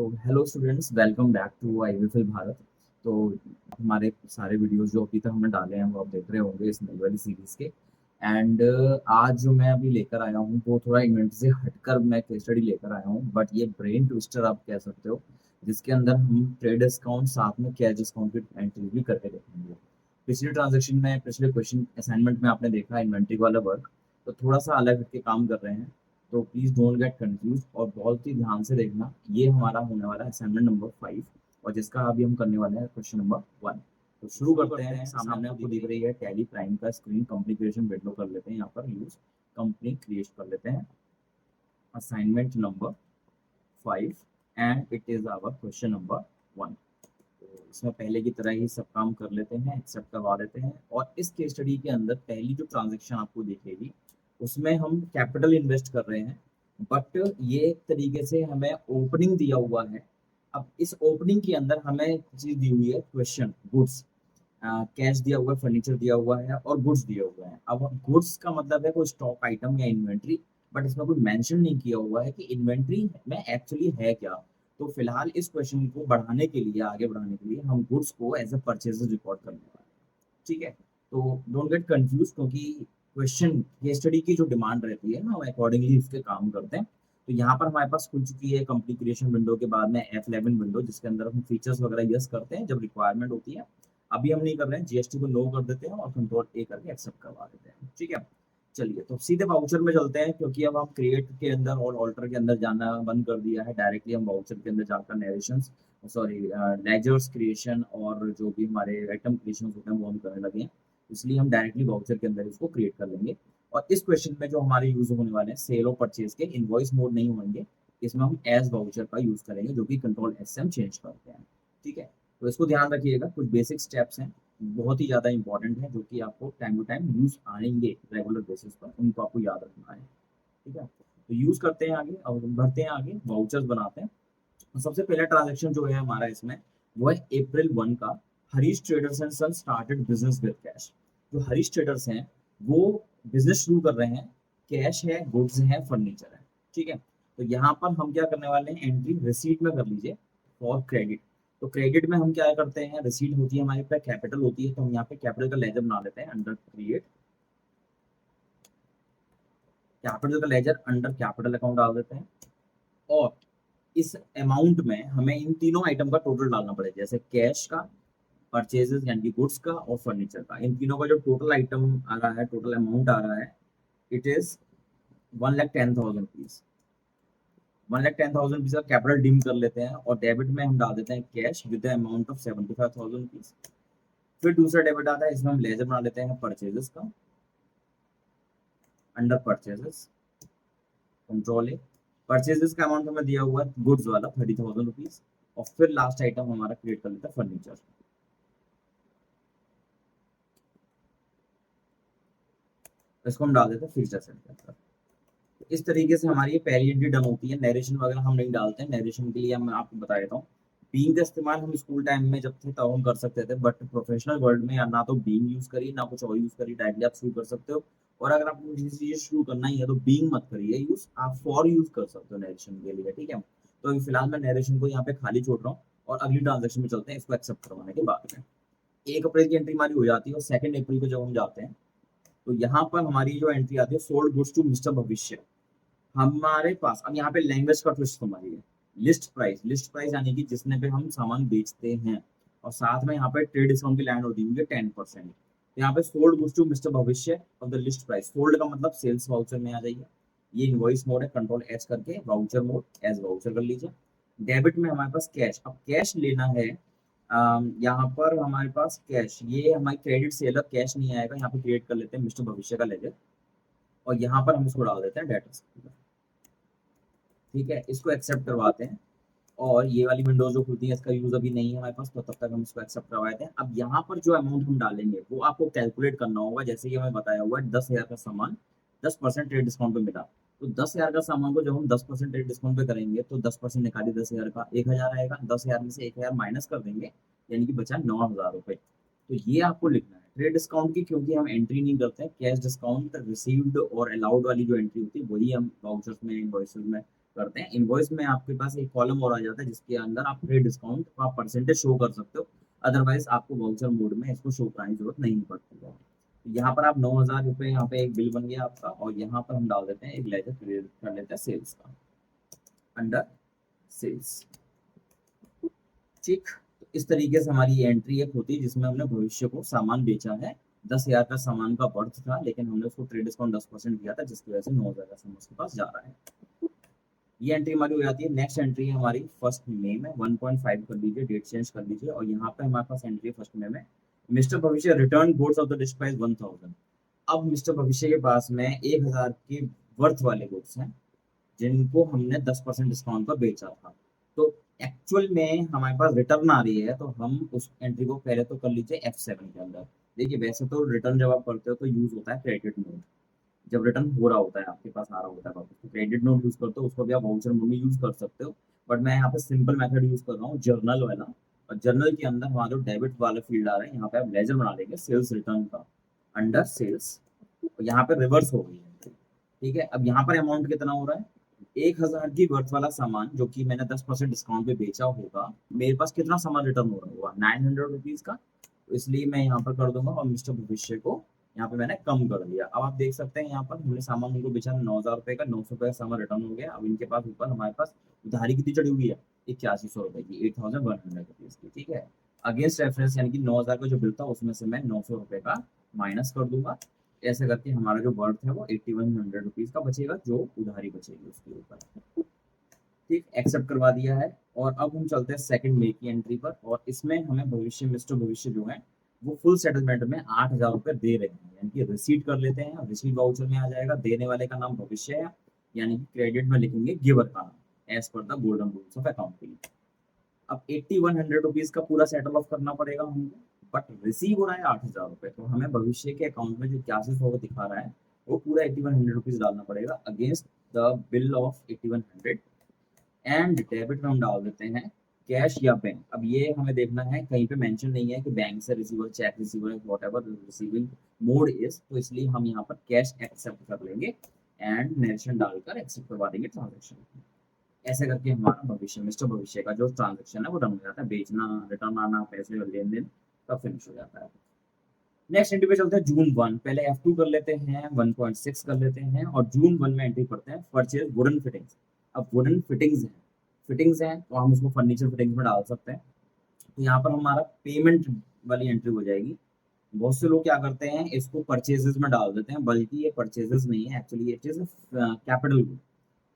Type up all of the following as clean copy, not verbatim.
तो hello students, welcome back to IVFL Bharat. तो हमारे सारे वीडियोस जो अभी तक हमने डाले हैं वो आप देख रहे होंगे इस नई वाली सीरीज के। एंड आज जो मैं अभी लेकर आया हूँ वो थोड़ा इन्वेंट से हटकर मैं केस स्टडी लेकर आया हूँ, बट ये ब्रेन ट्विस्टर आप कह सकते हो, जिसके अंदर हम ट्रेड डिस्काउंट साथ में कैश डिस्काउंट की एंट्री भी करके देखेंगे। पिछले ट्रांजेक्शन में, पिछले क्वेश्चन असाइनमेंट में आपने देखा इन्वेंट्री वाला वर्क, तो थोड़ा सा अलग हटके काम कर रहे हैं। तो प्लीज डोंट गेट कंफ्यूज और बहुत ही ध्यान से देखना। ये हमारा होने वाला है असाइनमेंट नंबर 5, और जिसका अभी हम करने वाले हैं क्वेश्चन नंबर 1। तो शुरू करते हैं। सामने आपको दिख रही है टैली प्राइम का स्क्रीन, कंपनी क्रिएशन विंडो कर लेते हैं, यहाँ पर यूज कंपनी क्रिएट कर लेते हैं। Assignment number 5 and it is our question number 1। तो इसमें पहले की तरह ही सब काम कर लेते हैं, एक्सेप्ट करवा देते हैं। और इस केस स्टडी के अंदर पहली जो ट्रांजेक्शन आपको दिखेगी उसमें हम कैपिटल इन्वेस्ट कर रहे हैं, बट ये एक तरीके से हमें ओपनिंग दिया हुआ है। अब इस ओपनिंग के अंदर हमें चीज दी हुई है, क्वेश्चन गुड्स, कैश दिया हुआ है, फर्नीचर दिया हुआ है और गुड्स दिए हुए हैं। अब गुड्स का मतलब है कोई स्टॉक आइटम या इन्वेंट्री, बट इसमें कोई मेंशन नहीं किया हुआ है कि इन्वेंट्री में एक्चुअली है क्या। तो फिलहाल इस क्वेश्चन को बढ़ाने के लिए, आगे बढ़ाने के लिए हम गुड्स को एज अ परचेजेस रिकॉर्ड करने वाले हैं। ठीक है, तो डोंट गेट कंफ्यूज, क्योंकि क्वेश्चन ये स्टडी की जो डिमांड रहती है ना, हम अकॉर्डिंगली उसके काम करते हैं। तो यहाँ पर हमारे पास खुल चुकी है कंपनी क्रिएशन विंडो के बाद में F11 विंडो, जिसके अंदर हम फीचर्स वगैरह यस करते हैं जब रिक्वायरमेंट होती है। अभी हम नहीं कर रहे हैं, जीएसटी को नो कर देते हैं और कंट्रोल ए करके एक्सेप्ट करवा देते हैं। ठीक है, चलिए तो सीधे वाउचर में चलते हैं, क्योंकि अब हम क्रिएट के अंदर और ऑल्टर के अंदर जाना बंद कर दिया है। डायरेक्टली हम वाउचर के अंदर जाकर नरेशन, सॉरी, लेजर्स क्रिएशन और जो भी हमारे आइटम क्रिएशन होते हैं वो हम करने लगे हैं। इसलिए हम डायरेक्टली वाउचर के अंदर इसको क्रिएट कर लेंगे। और इस क्वेश्चन में जो हमारे यूज होने वाले हैं सेल और परचेज के, इनवॉइस मोड नहीं होंगे। इसमें हम एज वाउचर का यूज करेंगे, जो कि कंट्रोल एस से हम चेंज करते हैं। ठीक है, तो इसको ध्यान रखिएगा, कुछ बेसिक स्टेप्स हैं, बहुत ही ज़्यादा इंपॉर्टेंट है, जो कि आपको टाइम टू टाइम यूज आएंगे रेगुलर बेसिस पर, उनको आपको याद रखना है। ठीक है, तो यूज करते हैं आगे और बढ़ते हैं आगे, वाउचर्स बनाते हैं। तो सबसे पहला ट्रांजेक्शन जो है हमारा इसमें, वो है April 1 का। Harish traders and son started business with cash. जो हरीश ट्रेडर्स हैं वो बिजनेस शुरू कर रहे हैं, कैश है, गुड्स है, फर्नीचर है। ठीक है, तो यहाँ पर हम क्या करने वाले हैं, एंट्री रिसीट में कर लीजिए फॉर क्रेडिट। तो क्रेडिट में हम क्या करते हैं, रिसीट होती है हमारे पास, कैपिटल होती है, तो हम यहाँ पे कैपिटल का लेजर बना लेते हैं अंडर क्रिएट। कैपिटल का लेजर अंडर कैपिटल अकाउंट डाल देते हैं। और इस अमाउंट में हमें इन तीनों आइटम का टोटल डालना पड़ेगा, जैसे कैश का, परचेजेस यानी कि गुड्स का और फर्नीचर का। इन तीनों का जो टोटल आइटम आ रहा है, टोटल अमाउंट आ रहा है, इट इज 1,10,000 रुपीज। 1,10,000 रुपीज का कैपिटल डीम कर लेते हैं, और डेबिट में हम डाल देते हैं cash with the amount of 75,000 rupees. फिर दूसरा डेबिट आता है, इसमें हम लेजर बना लेते हैं परचेजेस का, अंडर परचेजेस, कंट्रोल ए। परचेजेस का अमाउंट हमें दिया हुआ है गुड्स वाला 30,000 रुपीज। और फिर लास्ट आइटम हमारा क्रिएट कर लेता है फर्नीचर। इसको हम डाल देते हैं फिक्स्ड एसेट के अंदर। तो इस तरीके से हमारी ये पहली एंट्री डन होती है। नरेशन वगैरह हम नहीं डालते हैं, नरेशन के लिए मैं आपको बता देता हूँ। बीइंग का इस्तेमाल हम स्कूल टाइम में जब थे तब हम कर सकते थे, बट प्रोफेशनल वर्ल्ड में ना तो बीइंग यूज करिए ना कुछ और यूज करिए, डायरेक्टली आप शुरू कर सकते हो। और अगर आपको किसी चीज शुरू करना ही है तो बीइंग मत करिए यूज, आप फॉर यूज कर सकते हो नरेशन के लिए। ठीक है, तो अभी फिलहाल मैं नरेशन को यहाँ पे खाली छोड़ रहा हूँ और अगली ट्रांजेक्शन में चलते हैं, इसको एक्सेप्ट करवाने के बाद में। 1 अप्रैल की एंट्री हमारी हो जाती है, और 2 अप्रैल को जब हम जाते हैं तो यहाँ पर हमारी जो एंट्री आती है, सोल्ड गुड्स टू मिस्टर भविष्य। हमारे पास अब यहाँ पे लैंग्वेज का ट्विस्ट हमारी है, लिस्ट प्राइस। लिस्ट प्राइस यानी कि जिसने पे हम सामान बेचते हैं, और साथ में यहाँ पे ट्रेड डिस्काउंट की लैंड होती है 10%। यहाँ पे सोल्ड गुड्स टू मिस्टर भविष्य of the list price, sold का मतलब सेल्स वाउचर में आ जाइए। ये इनवॉइस मोड है, कंट्रोल एच करके वाउचर मोड एज वाउचर कर लीजिए। डेबिट में हमारे पास कैश, अब कैश लेना है। यहाँ पर हमारे पास कैश, ये हमारी क्रेडिट सेलर कैश नहीं आएगा, यहाँ पे क्रिएट कर लेते हैं मिस्टर भविष्य का लेजर, और यहाँ पर हम इसको डाल देते हैं डेटा। ठीक है, इसको एक्सेप्ट करवाते हैं। और ये वाली विंडोज जो खुलती है इसका यूज अभी नहीं है हमारे पास, तो तब तक हम इसको एक्सेप्ट करवा देते हैं। अब यहाँ पर जो अमाउंट हम डालेंगे वो आपको कैलकुलेट करना होगा, जैसे कि हमें बताया हुआ है 10,000 का सामान 10% ट्रेड डिस्काउंट पे मिला। तो 10,000 का सामान को जब हम 10% ट्रेड डिस्काउंट पे करेंगे तो 10% निकाली 10,000 का 1,000 आएगा, 10,000 में से 1,000 माइनस कर देंगे, यानी कि बचा 9,000 रुपये। तो ये आपको लिखना है ट्रेड डिस्काउंट की, क्योंकि हम एंट्री नहीं करते हैं। कैश डिस्काउंट रिसीव्ड और अलाउड वाली जो एंट्री होती है वही हम वाउचर्स में, इनवॉइसेस में करते हैं। इनवॉइस में आपके पास एक कॉलम और आ जाता है जिसके अंदर आप ट्रेड डिस्काउंट का परसेंटेज शो कर सकते हो, अदरवाइज आपको वाउचर मोड में इसको शो कराने की जरूरत नहीं पड़ती है। तो यहाँ पर आप 9,000 रुपये, यहाँ पे एक बिल बन गया आपका, और यहाँ पर हम डाल देते हैं एक लेजर क्रिएट कर लेते हैं सेल्स का, अंडर सेल्स। ठीक, तो इस तरीके से हमारी एंट्री एक होती है जिसमें हमने भविष्य को सामान बेचा है। 10,000 का सामान का वर्थ था, लेकिन हमने उसको ट्रेड डिस्काउंट 10% किया था, जिसकी वजह से 9,000 का सामान उसके पास जा रहा है। ये एंट्री हमारी हो जाती है। नेक्स्ट एंट्री है हमारी फर्स्ट मे में, 1.5 कर लीजिए, डेट चेंज कर लीजिए, और यहाँ पे हमारे पास एंट्री फर्स्ट मे में, मिस्टर भविष्य return goods of the list price 1000। अब मिस्टर भविष्य के पास में 1,000 के वर्थ वाले गुड्स हैं जिनको हमने 10% डिस्काउंट पर बेचा था। तो एक्चुअल में हमारे पास रिटर्न आ रही है, तो हम उस एंट्री को पहले तो कर लीजिए F7 के अंदर। देखिए, वैसे तो रिटर्न जब आप करते हो तो यूज होता है क्रेडिट मोड, जब रिटर्न हो रहा होता है आपके पास आ रहा होता है वापस, तो क्रेडिट नोट यूज करते हो, उसको भी आप वाउचर मोड में यूज कर सकते हो। बट मैं यहाँ पे सिंपल मेथड यूज कर रहा हूँ, जर्नल वाला। और जर्नल के अंदर हमारा जो डेबिट वाला फील्ड आ रहा है, यहाँ पे आप लेजर बना लेंगे सेल्स रिटर्न का, अंडर सेल्स। यहाँ पे रिवर्स हो गई है। ठीक है, अब यहाँ पर अमाउंट कितना हो रहा है, 1,000 की वर्थ वाला सामान जो कि मैंने 10% डिस्काउंट पे बेचा होगा, मेरे पास कितना सामान रिटर्न हो रहा होगा, 900 रुपीज का। तो इसलिए मैं यहाँ पर कर दूंगा, और मिस्टर भविष्य को यहाँ पे मैंने कम कर दिया। अब आप देख सकते हैं यहाँ पर हमने सामान उनको बेचा 9,000 रुपए का, 900 रुपए का सामान रिटर्न हो गया। अब इनके पास ऊपर हमारे पास उधारी कितनी चढ़ी हुई है, 8100 रुपए की, 8,100 रुपीज की। ठीक है, अगेंस्ट रेफरेंस यानी कि 9,000 का जो बिल था उसमें से मैं 900 रुपए का माइनस कर दूंगा। ऐसे करके हमारा जो वर्थ है वो 8,100 रुपीज का बचेगा, जो उधारी बचेगी उसके ऊपर। ठीक, एक्सेप्ट करवा दिया है। और अब हम चलते हैं सेकंड मे की एंट्री पर, और इसमें हमें भविष्य मिस्टर भविष्य जो है वो फुल सेटलमेंट में 8,000 रुपये दे रहे हैं, यानी कि रिसीट कर लेते हैं। रिसीट वाउचर में आ जाएगा, देने वाले का नाम भविष्य है, यानी कि क्रेडिट में लिखेंगे गिवर का नाम, as per the golden rules of accounting. अब 8,100 रुपीज का पूरा सेटल ऑफ करना पड़ेगा हमको, बट रिसीव हो रहा है 8,000 रुपये, तो हमें भविष्य के अकाउंट में जो 8100 दिखा रहा है वो पूरा 8,100 रुपीज डालना पड़ेगा against the bill of 8,100। And debit में हम डाल देते हैं कैश या बैंक। अब ये हमें देखना है, कहीं पे मेंशन नहीं है कि बैंक से receiver, cheque receiver, whatever receiving mode is, तो इसलिए हम यहाँ पर कैश एक्सेप्ट कर लेंगे एंड नरेशन डालकर एक्सेप्ट करवा देंगे ट्रांजेक्शन। ऐसे करके हमारा भविष्य मिस्टर भविष्य का जो ट्रांजेक्शन है वो डन हो जाता है, बेचना, रिटर्न आना, पैसे लेन देन का फिनिश हो जाता है। नेक्स्ट एंट्री पे चलते हैं जून 1, पहले F2 कर लेते हैं, 1.6 कर लेते हैं, और जून 1 में एंट्री करते हैं परचेज वुडन फिटिंग्स। अब वुडन फिटिंग्स हैं तो हम उसको फर्नीचर फिटिंग्स में डाल सकते हैं। तो यहाँ पर हमारा पेमेंट वाली एंट्री हो जाएगी। बहुत से लोग क्या करते हैं, इसको परचेजेस में डाल देते हैं, बल्कि ये परचेजेस नहीं है, एक्चुअली ये चीज कैपिटल गुड,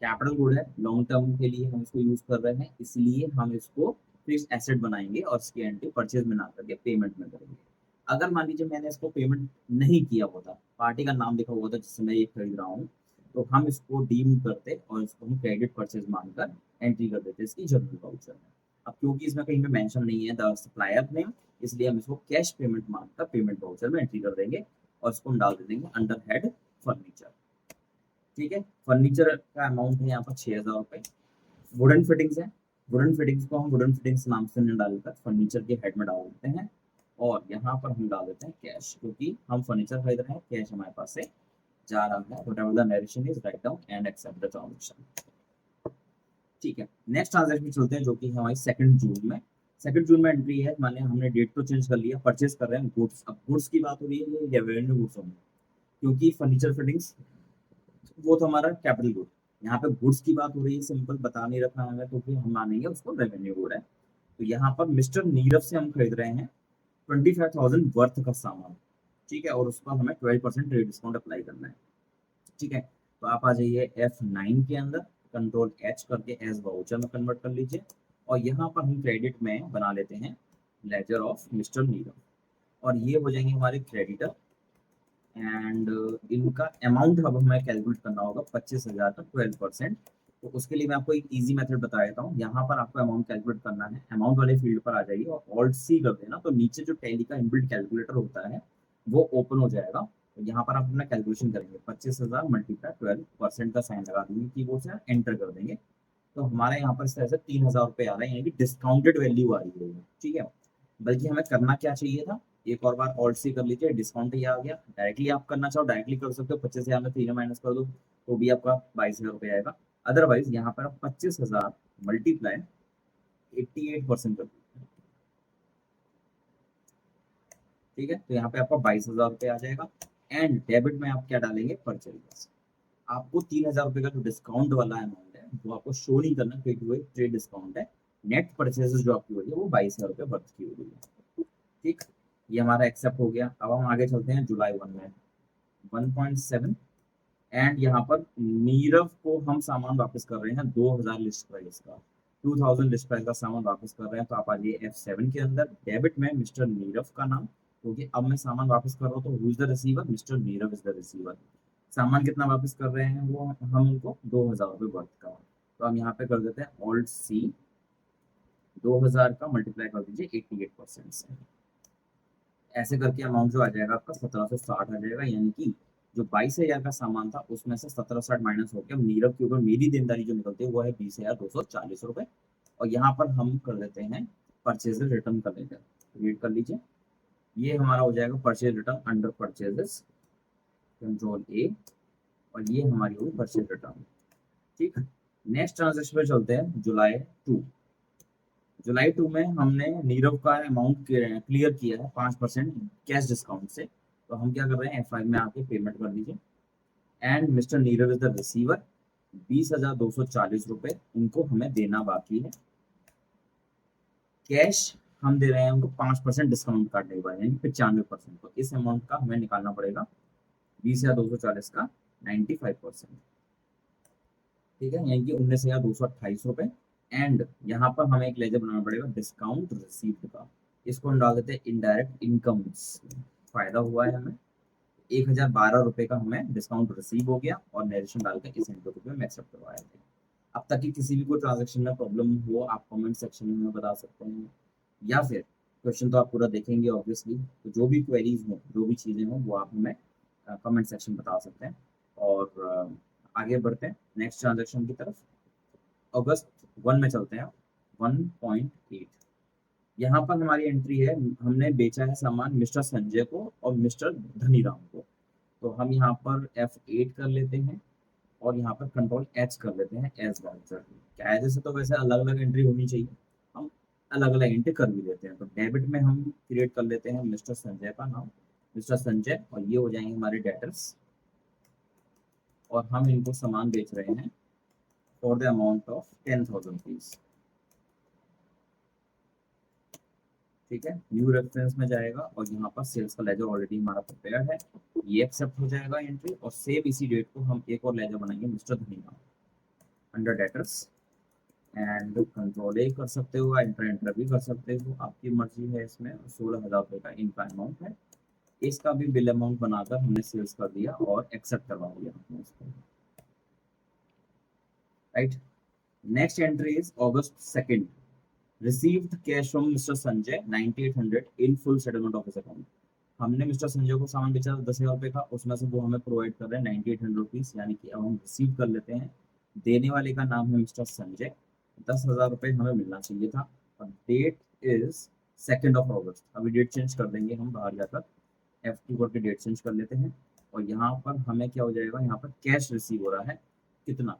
कैपिटल गुड है, लॉन्ग टर्म के लिए हम इसको यूज कर रहे हैं, इसलिए हम इसको फिक्स एसेट बनाएंगे और इसकी एंट्री परचेज में ना करके पेमेंट में करेंगे। अगर मान लीजिए मैंने इसको पेमेंट नहीं किया होता, पार्टी का नाम लिखा हुआ था जिससे मैं ये खरीद रहा हूँ, तो हम इसको डीम करते और इसको हम क्रेडिट परचेज मानकर एंट्री कर देते इसकी जर्नल वाउचर में। अब क्योंकि इसमें कहीं पे मेंशन नहीं है द सप्लायर नेम, इसलिए हम इसको कैश पेमेंट मानकर पेमेंट वाउचर में एंट्री कर देंगे, और इसको हम डाल देंगे अंडर हेड फर्नीचर। ठीक है, फर्नीचर का अमाउंट है यहाँ पर 6,000 रुपये। वुडन फिटिंग्स है, वुडन फिटिंग्स को हम वुडन फिटिंग्स नाम से नहीं डालकर फर्नीचर के हेड में डाल देते हैं, और यहाँ पर हम डाल देते हैं कैश, क्योंकि हम फर्नीचर खरीद रहे हैं, कैश हमारे पास से जा रहा है। Whatever the narration is, write down and accept the transaction. ठीक है, नेक्स्ट ट्रांजैक्शन चलते हैं जो कि हमारी 2 जून में। 2 जून में एंट्री है, माने हमने डेट तो चेंज कर लिया, परचेज कर रहे हैं गुड्स। अब गुड्स की बात हो रही है या रेवेन्यू गुड्स होंगे, क्योंकि फर्नीचर फिटिंग्स वो तो हमारा कैपिटल गुड, यहाँ पे गुड्स की बात हो रही है, सिंपल बता नहीं रखना हमें, तो फिर हम मानेंगे उसको रेवेन्यू गुड है। तो यहाँ पर मिस्टर नीरव से हम खरीद रहे हैं 25,000 वर्थ का सामान। ठीक है, और उस पर हमें 12% ट्रेड डिस्काउंट अप्लाई करना है। ठीक है, तो आप आ जाइए F9 के अंदर, कंट्रोल H करके एज वाउचर में कन्वर्ट कर लीजिए, और यहाँ पर हम क्रेडिट में बना लेते हैं लेजर ऑफ मिस्टर नीरव, और ये हो जाएंगे हमारे क्रेडिटर। एंड इनका अमाउंट अब हमें कैलकुलेट करना होगा 25,000 का 12%। तो उसके लिए मैं आपको एक इजी मेथड बता देता हूँ। यहाँ पर आपको अमाउंट कैलकुलेट करना है, अमाउंट वाले फील्ड पर आ जाइए और ऑल्ट सी कर देना, तो नीचे जो टैली का इनबिल्ट कैलकुलेटर होता है वो ओपन हो जाएगा। तो यहाँ पर आप अपना कैलकुलेशन करेंगे, 25,000 मल्टीप्लाई 12% का साइन लगा देंगे कीबोर्ड से, एंटर कर देंगे। तो हमारे यहाँ पर इस तरह से 3,000 रुपये आ रहे हैं, यानी कि डिस्काउंटेड वैल्यू आ रही है। ठीक है, बल्कि हमें करना क्या चाहिए था, एक और बार ऑल्ट सी कर लीजिए, डिस्काउंट ही आ गया। डायरेक्टली आप करना चाहो डायरेक्टली कर सकते हो, 25,000 में 3 माइनस कर दो तो भी आपका 22,000 रुपये आएगा। अदरवाइज यहाँ पर आप 25,000 मल्टीप्लाई 88% कर दीजिए, ठीक है। तो यहाँ पे आपका 22,000 रुपये आ जाएगा। एंड डेबिट में आप क्या डालेंगे, परचेज। आपको 3,000 रुपये का जो डिस्काउंट वाला अमाउंट है वो आपको शो नहीं करना, क्योंकि वो एक ट्रेड डिस्काउंट है। नेट परचेजेस जो आपकी हुई है वो 22,000 रुपये वर्थ की हुई है, ठीक। ये हमारा एक्सेप्ट हो गया। अब हम आगे चलते हैं जुलाई 1 में 1.7। एंड यहाँ पर नीरव को हम सामान वापस कर रहे हैं 2,000 लिस्ट प्राइस का, 2,000 लिस्ट प्राइस का सामान वापस कर रहे हैं। तो आप आ जाइए F7 के अंदर, डेबिट में मिस्टर नीरव का नाम, क्योंकि अब मैं सामान वापस कर रहा हूँ तो who is the receiver, mister Nirav is the receiver. सामान कितना वापस कर रहे हैं वो हम उनको 2,000 रुपये वर्थ का। तो हम यहाँ पे कर देते हैं Alt+C, 2,000 का मल्टीप्लाई कर दीजिए 88% से। ऐसे करके अमाउंट जो आ जाएगा आपका 1760 आ जाएगा, यानी कि जो 22,000 का सामान था उसमें से 1760 माइनस हो गया। नीरव के ऊपर मेरी देनदारी जो निकलती है वो है 20,240 रुपए। और यहाँ पर हम कर देते हैं परचेज रिटर्न कर लेते हैं, रीड कर लीजिए। ये हमारा हो जाएगा purchase return under purchases, Ctrl+A, और ये हमारी होगी परचेज रिटर्न, ठीक। नेक्स्ट ट्रांजेक्शन पे चलते हैं, जुलाई 2। जुलाई 2 में हमने नीरव का अमाउंट क्लियर किया है 5% कैश डिस्काउंट से। तो हम क्या कर रहे हैं, F5 में आके पेमेंट कर दीजिए। And mister Nirav is the receiver, 20,240 रुपए उनको हमें देना बाकी है। कैश हम दे रहे हैं उनको 5% डिस्काउंट काटने के बाद, यानी 95%। तो इस अमाउंट का हमें निकालना पड़ेगा 20,240 का 95%, ठीक है, यानी कि 19,228 रुपए। एंड यहाँ पर हमें एक लेजर बनाना पड़ेगा डिस्काउंट रिसीव्ड का, इसको हम डाल देते हैं इनडायरेक्ट इनकम्स। फायदा हुआ है हमें 1,012 रुपए का हमें डिस्काउंट रिसीव हो गया, और नरेशन डालकर इस इंटरव्यू को मैं एक्सेप्ट करवाया था। अब तक की किसी भी कोई ट्रांजेक्शन में प्रॉब्लम हो आप कमेंट सेक्शन में बता सकते हैं, या फिर क्वेश्चन तो आप पूरा देखेंगे ऑब्वियसली, तो जो भी क्वेरीज हो, जो भी चीज़ें हो वो आप हमें कमेंट सेक्शन बता सकते हैं। और आगे बढ़ते हैं नेक्स्ट ट्रांजेक्शन की तरफ। अगस्त 1 में चलते हैं, 1.8। यहाँ पर हमारी एंट्री है, हमने बेचा है सामान मिस्टर संजय को और मिस्टर धनीराम को। तो हम यहाँ पर F8 कर लेते हैं, और यहाँ पर Ctrl+H कर लेते हैं एज वाउचर। क्या जैसे तो वैसे अलग अलग एंट्री होनी चाहिए, हम अलग अलग एंट्री कर भी देते हैं। तो डेबिट में हम क्रिएट कर लेते हैं मिस्टर संजय का नाम, मिस्टर संजय, और ये हो जाएंगे हमारे डेटर्स। और हम इनको सामान बेच रहे हैं for the amount of 10,000 rupees, ठीक है। न्यू रेफरेंस में जाएगा, और यहाँ पर सेल्स का लेजर ऑलरेडी हमारा प्रिपेयर्ड है, ये एक्सेप्ट हो जाएगा एंट्री। और सेव इसी डेट को हम एक और लेजर बनाएंगे mister Dhaniram under debtors. And Ctrl+A कर सकते हो, एंटर एंटर भी कर सकते हो, आपकी मर्जी है। इसमें 16,000 रुपये का इनका अमाउंट है। इसका भी बिल अमाउंट बनाकर हमने सेल्स कर दिया और एक्सेप्ट करवा दिया हमने इसको, right. Next entry is August 2, received cash from mister Sanjay 9,800 in full settlement of his account. हमने मिस्टर संजय को सामान बेचा 10,000 रुपये का, उसमें से वो हमें प्रोवाइड कर रहे हैं 9,800 रुपीज, यानी कि अब हम रिसीव कर लेते हैं। देने वाले का नाम है मिस्टर संजय, 10,000 रुपये हमें मिलना चाहिए था। और डेट इज 2 अगस्त। अभी डेट चेंज कर देंगे हम, बाहर जाकर F2 करके डेट चेंज कर लेते हैं। और यहाँ पर हमें क्या हो जाएगा, यहाँ पर कैश रिसीव हो रहा है कितना,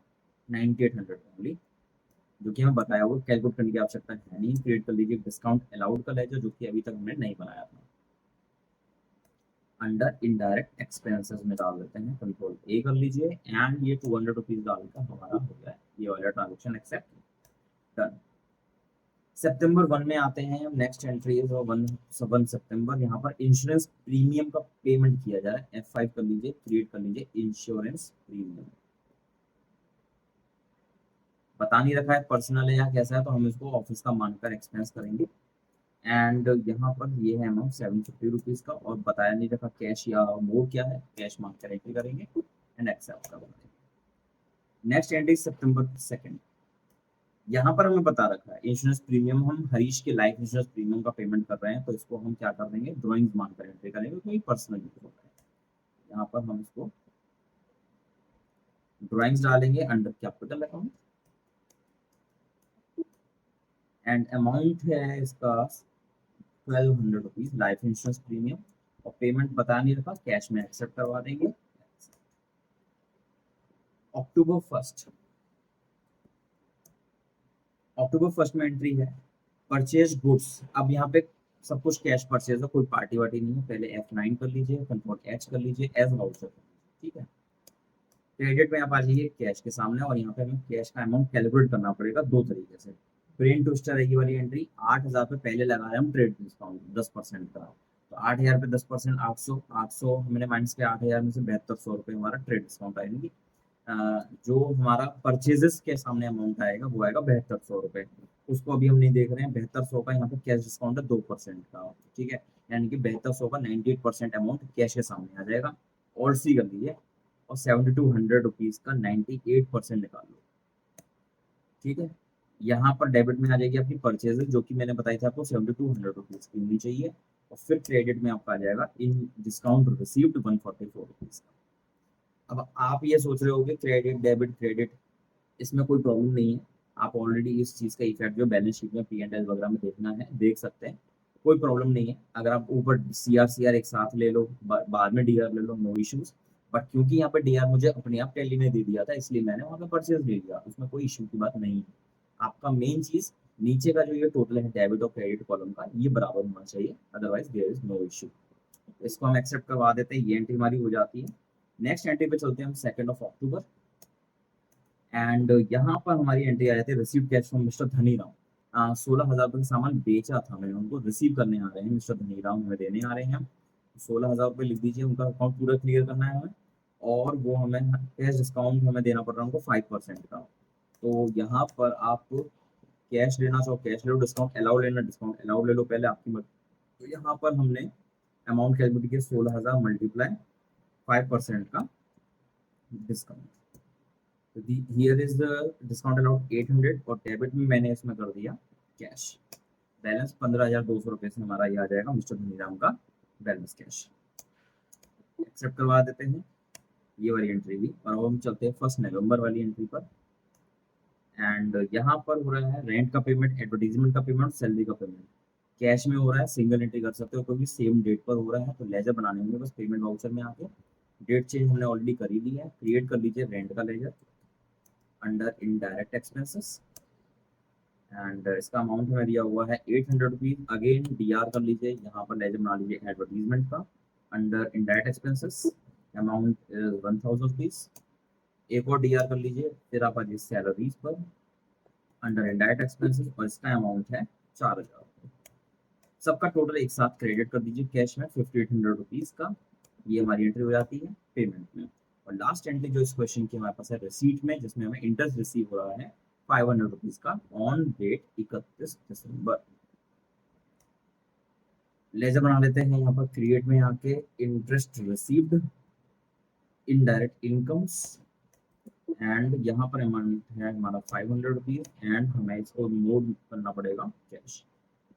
9,800 ओनली, जो कि हमें बताया हुआ कैलकुलेट करने की आवश्यकता है नहीं। क्रिएट कर लीजिए डिस्काउंट अलाउड का लेजर, जो कि अभी तक हमने नहीं बनाया था। अंडर इनडायरेक्ट एक्सपेंसेस में डाल देते हैं, Ctrl+A कर लीजिए। एंड ये 200 रुपीज डालकर हमारा हो गया है ये वाला ट्रांजेक्शन एक्सेप्ट, डन। September 1 में आते हैं हम, नेक्स्ट एंट्री है 1 सितंबर। यहाँ पर इंश्योरेंस प्रीमियम का पेमेंट किया जा रहा है, F5 कर लीजिए, क्रिएट कर लीजिए इंश्योरेंस प्रीमियम। बता नहीं रखा है पर्सनल है या कैसा है, तो हम इसको ऑफिस का मानकर एक्सपेंस करेंगे। एंड यहाँ पर ये है अमाउंट 750 रुपीज का, और बताया नहीं रखा कैश या मोड क्या है, कैश मांग कर एंट्री करेंगे एंड एक्सेप्ट कर देंगे। Next entry September 2। यहाँ पर हमें बता रखा है इंश्योरेंस प्रीमियम, हम हरीश के लाइफ इंश्योरेंस प्रीमियम का पेमेंट कर रहे हैं, तो इसको हम क्या कर देंगे, ड्रॉइंग्स मांग कर एंट्री करेंगे, क्योंकि पर्सनल यूज होता है। यहाँ पर हम इसको ड्रॉइंग्स डालेंगे under capital account. And amount है इसका 1,200 रुपीज लाइफ इंश्योरेंस प्रीमियम, और पेमेंट बता नहीं रखा, कैश में एक्सेप्ट करवा देंगे। October 1, अक्टूबर फर्स्ट में एंट्री है परचेज गुड्स। अब यहाँ पे सब कुछ कैश परचेज है, कोई पार्टी वार्टी नहीं है। पहले F9 कर लीजिए, कंट्रोल H कर लीजिए, एज वाउचर, ठीक है। क्रेडिट में आप आ जाइए कैश के सामने, और यहाँ पे हमें कैश का अमाउंट कैलकुलेट करना पड़ेगा दो तरीके से। ब्रेन ट्विस्टर है ये वाली एंट्री। 8,000 पे पहले लगा रहे हैं हम ट्रेड डिस्काउंट 10% का। तो 8,000 पे 10%, 800 हमने माइनस किया। 8,000 में से 7,200 रुपये हमारा ट्रेड डिस्काउंट आएगी। जो हमारा परचेजेस के सामने अमाउंट आएगा वो आएगा 7,200 रुपये। उसको अभी हम नहीं देख रहे हैं। 7,200 का यहाँ पे कैश डिस्काउंट है 2% का, ठीक है। यानी कि 7,200 का 98% अमाउंट कैश के सामने आ जाएगा। और सी कर लीजिए, और 7,200 रुपीज का 98% निकाल लो, ठीक है। यहाँ पर डेबिट में आ जाएगी आपकी परचेजेस, जो कि मैंने बताई थी आपको 7,200 रुपीज की होनी चाहिए। और फिर क्रेडिट में आपका आ जाएगा इन डिस्काउंट रिसीव्ड 144 रुपीज का। अब आप ये सोच रहे होगे क्रेडिट डेबिट क्रेडिट, इसमें कोई प्रॉब्लम नहीं है। आप ऑलरेडी इस चीज़ का इफेक्ट जो बैलेंस शीट में P&L वगैरह में देखना है देख सकते हैं, कोई प्रॉब्लम नहीं है। अगर आप ऊपर CR एक साथ ले लो, बाद में DR ले लो, नो इश्यूज। बट क्योंकि यहाँ पे DR मुझे अपने आप टैली ने दे दिया था, इसलिए मैंने वहाँ पे परचेज ले लिया, उसमें कोई इशू की बात नहीं है। आपका मेन चीज नीचे का जो ये टोटल है डेबिट और क्रेडिट कॉलम का, ये बराबर होना चाहिए, otherwise there is no issue. इसको हम एक्सेप्ट करवा देते हैं, ये एंट्री हमारी हो जाती है। नेक्स्ट एंट्री पे चलते हैं हम 2 अक्टूबर। एंड यहाँ पर हमारी एंट्री आ जाती है receive cash from mister Dhani Ram. 16,000 रुपये का सामान बेचा था मैंने उनको, रिसीव करने आ रहे हैं मिस्टर धनी राम, हमें देने आ रहे हैं हम। 16,000 रुपये लिख दीजिए, उनका अकाउंट पूरा क्लियर करना है हमें। और वो हमें कैश डिस्काउंट हमें देना पड़ रहा है उनको 5% का। तो यहाँ पर आप कैश लेना चाहो कैश ले लो, डिस्काउंट अलाउ लेना डिस्काउंट अलाउ ले लो, पहले आपकी मर्जी। तो यहाँ पर हमने अमाउंट कैलकुलेट किया 16,000 मल्टीप्लाई 5% का डिस्काउंट। तो here is the discount allowed 800, और डेबिट में मैंने इसमें कर दिया कैश। बैलेंस 15,200 रुपये से हमारा ये आ जाएगा मिस्टर धनीराम का बैलेंस कैश। एक्सेप्ट करवा देते हैं ये वाली एंट्री भी, और अब हम चलते हैं 1 नवंबर वाली एंट्री पर। एंड यहाँ पर हो रहा है रेंट का पेमेंट, एडवर्टीजमेंट का पेमेंट, सैलरी का पेमेंट। कैश में हो रहा है, सिंगल एंट्री कर सकते हो क्योंकि सेम डेट पर हो रहा है। तो लेजर बनाने होंगे बस पेमेंट वाउचर में आके। डेट चेंज हमने ऑलरेडी कर ही ली है। क्रिएट कर लीजिए रेंट का ledger under indirect expenses. And इसका अमाउंट हमें दिया हुआ है 800 रुपीज। अगेन DR कर लीजिए, यहाँ पर लेजर बना लीजिए एडवर्टीजमेंट का under indirect expenses. Amount 1,000 rupees. एक और DR कर लीजिए, फिर आप आ जाइए सैलरीज पर अंडर इनडायरेक्ट एक्सपेंसेस, और इसका अमाउंट है 4,000। सबका टोटल एक साथ क्रेडिट कर दीजिए कैश में 5,800 रुपीज का। ये हमारी एंट्री हो जाती है पेमेंट में। और लास्ट एंट्री जो इस क्वेश्चन की हमारे पास है रिसीट में, जिसमें हमें इंटरेस्ट रिसीव हो रहा है 500 रुपीज का ऑन डेट 31 दिसंबर। लेजर बना लेते हैं यहाँ पर क्रिएट में आके interest received indirect incomes. And यहाँ पर अमाउंट है हमारा 500 रुपीज, एंड हमें इसको मोड करना पड़ेगा कैश।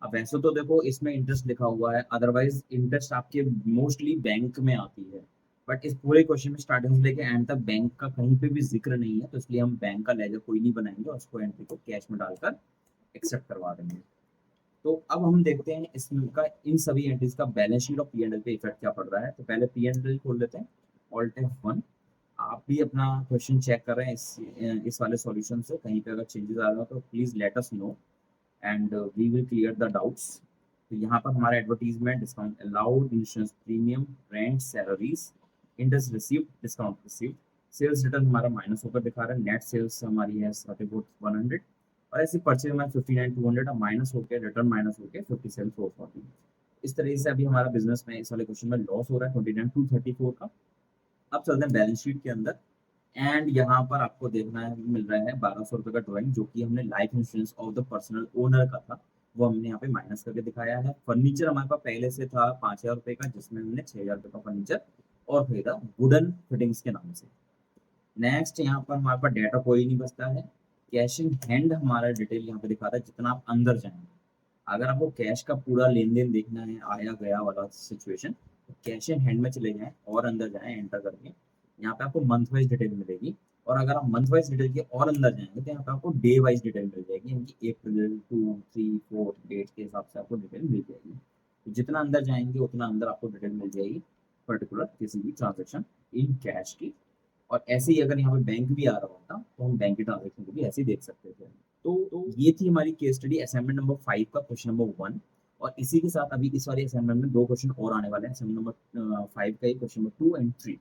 अब वैसे तो देखो इसमें इंटरेस्ट लिखा हुआ है, अदरवाइज इंटरेस्ट आपके मोस्टली बैंक में आती है। बट इस पूरे क्वेश्चन में स्टार्टिंग से लेके एंड तक बैंक का कहीं पे भी जिक्र नहीं है, तो इसलिए हम बैंक का लेजर कोई नहीं बनाएंगे, और उसको एंट्री को कैश में डालकर एक्सेप्ट करवा देंगे। तो अब हम देखते हैं इसका इन सभी एंट्रीज का बैलेंस शीट और P&L पे इफेक्ट क्या पड़ रहा है। तो पहले P&L खोल लेते हैं, ऑल्ट F1। आप भी अपना क्वेश्चन चेक कर रहे हैं इस वाले सॉल्यूशन से, कहीं पे अगर चेंजेस आ रहे हो तो please let us know, and we will clear the doubts. तो यहाँ पर हमारा advertisement, discount allowed, insurance premium, rent, salaries, interest received, discount received. Sales return हमारा माइनस होकर दिखा रहा है। नेट सेल्स हमारी है 34,100, और ऐसी परचेज में 59,200 माइनस होकर रिटर्न माइनस होकर 57,440। इस तरीके से अभी हमारा बिजनेस में इस वाले क्वेश्चन में लॉस हो रहा है 29,234 का। अब चलते हैं बैलेंस शीट के अंदर। एंड यहाँ पर आपको देखना है मिल रहा है 1,200 रुपये का ड्राइंग, जो कि हमने life insurance of the personal owner का था, वो हमने यहाँ पे माइनस करके दिखाया है। फर्नीचर हमारे पास पहले से था 5,000 रुपये का, जिसमें हमने 6,000 रुपये का फर्नीचर और खरीदा वुडन फिटिंग्स के नाम से। नेक्स्ट यहाँ पर हमारे पास डेटा कोई नहीं बचता है। कैश इन हैंड हमारा डिटेल यहाँ पे दिखाता है जितना आप अंदर जाएंगे। अगर आपको कैश का पूरा लेन देन देखना है, आया गया वाला सिचुएशन, तो कैश इन हैंड में चले जाएं और अंदर जाएं एंटर करके। यहाँ पे आपको मंथ वाइज डिटेल मिलेगी, और अगर आप मंथ वाइज डिटेल के और अंदर जाएंगे तो यहाँ पे आपको डे वाइज डिटेल मिल जाएगी, यानी कि अप्रैल 2, 3, 4 डेट के हिसाब से आपको डिटेल मिल जाएगी। तो जितना अंदर जाएंगे उतना अंदर आपको डिटेल मिल जाएगी पर्टिकुलर किसी भी ट्रांजेक्शन इन कैश की। और ऐसे ही अगर यहाँ पे बैंक भी आ रहा होता तो हम बैंक की ट्रांजेक्शन को भी ऐसे ही देख सकते थे। तो ये थी हमारी केस स्टडी असाइनमेंट नंबर 5 का क्वेश्चन नंबर 1। और इसी के साथ अभी इस वाली असाइनमेंट में 2 क्वेश्चन और आने वाले हैं, असाइनमेंट नंबर 5 का ही क्वेश्चन नंबर 2 एंड 3।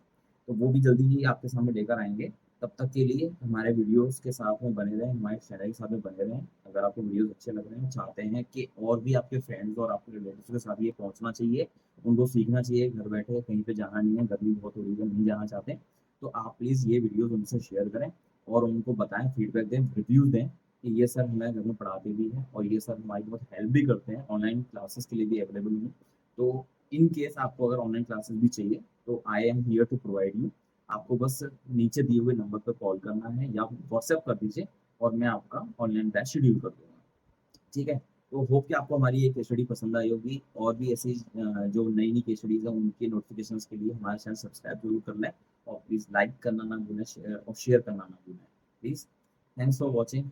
तो वो भी जल्दी ही आपके सामने लेकर आएँगे। तब तक के लिए हमारे वीडियोज़ के साथ में बने रहें, हमारे चैनल के साथ में बने रहें। अगर आपको वीडियोज़ अच्छे लग रहे हैं, चाहते हैं कि और भी आपके फ्रेंड्स और आपके रिलेटिव्स के साथ ये पहुँचना चाहिए, उनको सीखना चाहिए, घर बैठे कहीं पे जाना नहीं है, गर्मी बहुत हो रही है, नहीं जाना चाहते, तो आप प्लीज़ ये वीडियोज़ उनसे शेयर करें और उनको बताएँ, फीडबैक दें, रिव्यूज़ दें कि ये सर हमें घर में पढ़ाते भी हैं और ये सर हमारी बहुत हेल्प भी करते हैं, ऑनलाइन क्लासेस के लिए भी अवेलेबल हूँ। तो इन केस आपको अगर ऑनलाइन क्लासेस भी चाहिए, तो I am here to provide you. आपको बस नीचे दिए हुए नंबर पर कॉल करना है या व्हाट्सएप कर दीजिए और मैं आपका ऑनलाइन बैच शेड्यूल कर दूँगा। ठीक है? तो होप कि आपको हमारी ये केस स्टडी पसंद आई होगी और भी ऐसी जो नई-नई केस स्टडीज़ हैं उनके नोटिफ़िकेशंस के लिए हमारा चैनल सब्सक्राइब ज़रूर कर लें और प्लीज़ लाइक करना ना भूलें, शेयर करना ना भूलें। Please, thanks for watching.